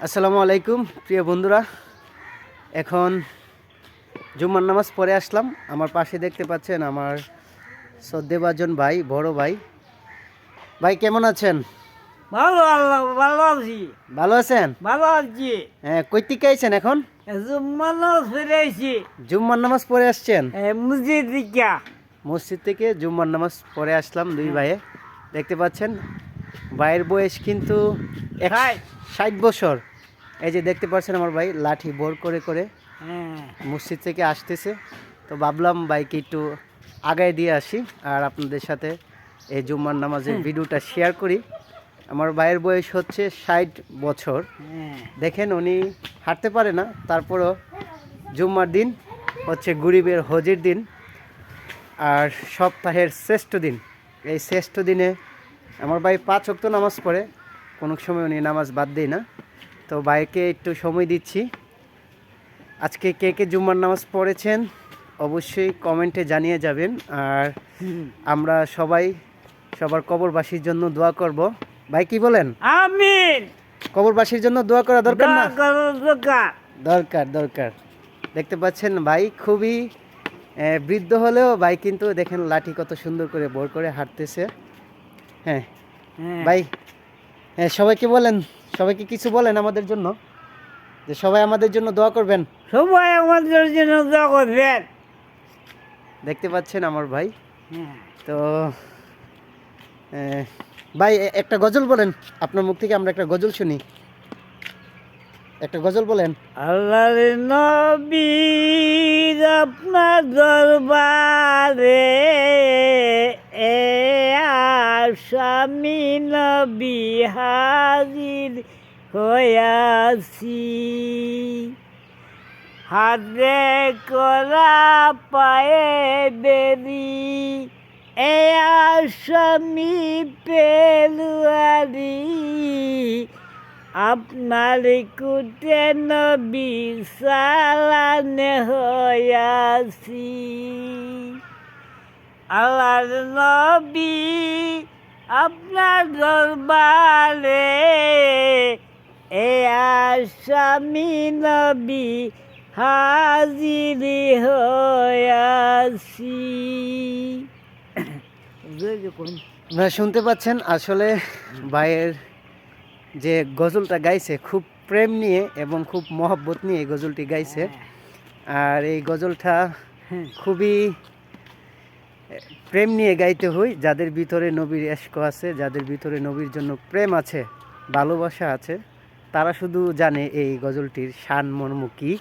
আসসালামু আলাইকুম প্রিয় বন্ধুরা। এখন জুম্মার নামাজ পড়ে আসলাম। আমার পাশে দেখতে পাচ্ছেন আমার শ্রদ্ধেভাজন ভাই, বড় ভাই। ভাই কেমন আছেন? ভালো আল্লাহ ভালো আছি। ভালো আছেন? ভালো আছি। হ্যাঁ, কই থেকে আইছেন এখন? জুম্মানো ফিরেছি জুম্মার নামাজ পড়ে আসছেন? মসজিদ দিকা। মসজিদ থেকে জুম্মার নামাজ পড়ে আসলাম দুই ভাইয়ে। দেখতে পাচ্ছেন ভাইয়ের বয়স কিন্তু 60 বছর। এই যে দেখতে পাচ্ছেন আমার ভাই লাঠি বর করে করে মসজিদ থেকে আসতেছে। তো ভাবলাম বাইকে একটু আগায় দিয়ে আসি আর আপনাদের সাথে এই জুম্মার নামাজের ভিডিওটা শেয়ার করি। আমার ভাইয়ের বয়স হচ্ছে 60 বছর। দেখেন উনি হাঁটতে পারে না, তারপরও জুম্মার দিন হচ্ছে গরিবের হজের দিন আর সপ্তাহের শ্রেষ্ঠ দিন। এই শ্রেষ্ঠ দিনে আমার ভাই 5 ওয়াক্ত নামাজ পড়ে, কোনো সময় উনি নামাজ বাদ দেয় না। তো ভাইকে একটু সময় দিচ্ছি। আজকে কে কে জুম্মার নামাজ পড়েছেন অবশ্যই কমেন্টে জানিয়ে যাবেন। আর আমরা সবাই সবার কবরবাসীর জন্য দোয়া করব। ভাই কি বলেন? আমিন। কবরবাসীর জন্য দোয়া করা দরকার না? দরকার। দরকার। দেখতে পাচ্ছেন ভাই খুবই বৃদ্ধ হলেও ভাই কিন্তু দেখেন লাঠি কত সুন্দর করে বর করে হাঁটতেছে। হ্যাঁ ভাই, হ্যাঁ সবাইকে বলেন, সবাইকে কিছু বলেন আমাদের জন্য, যে সবাই আমাদের জন্য দোয়া করবেন। সবাই আমাদের জন্য দোয়া করবেন। দেখতে পাচ্ছেন আমার ভাই। তো ভাই একটা গজল বলেন, আপনার মুখ থেকে আমরা একটা গজল শুনি। একটা গজল বলেন। আল্লাহর নবী আপনার দরবারে এ আসামি নবী হাজির হইয়াছি, হাতে করা পায়ে বেরি এ আসামি পেলুয়ারি, আপনার কুটে নবী সালানে হইয়াছি। আল্লাহর নবী আপনার দরবারে এ আসামি নবী হাজির হইয়াছি। আপনারা শুনতে পাচ্ছেন আসলে ভাইয়ের যে গজলটা গাইছে খুব প্রেম নিয়ে এবং খুব মহব্বত নিয়ে এই গজলটি গাইছে। আর এই গজলটা খুবই প্রেম নিয়ে গাইতে হয়। যাদের ভিতরে নবীর ইশক আছে, যাদের ভিতরে নবীর জন্য প্রেম আছে, ভালোবাসা আছে, তারা শুধু জানে এই গজলটির শান মর্ম কী।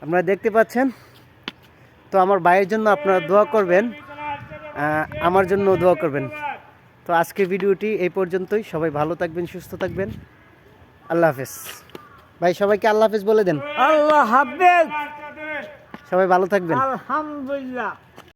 আপনারা দেখতে পাচ্ছেন। তো আমার ভাইয়ের জন্য আপনারা দোয়া করবেন, আমার জন্য দোয়া করবেন। তো আজকের ভিডিওটি এই পর্যন্তই। সবাই ভালো থাকবেন, সুস্থ থাকবেন। আল্লাহ হাফেজ। ভাই সবাইকে আল্লাহ হাফেজ বলে দেন। আল্লাহ হাফেজ। সবাই ভালো থাকবেন। আলহামদুলিল্লাহ।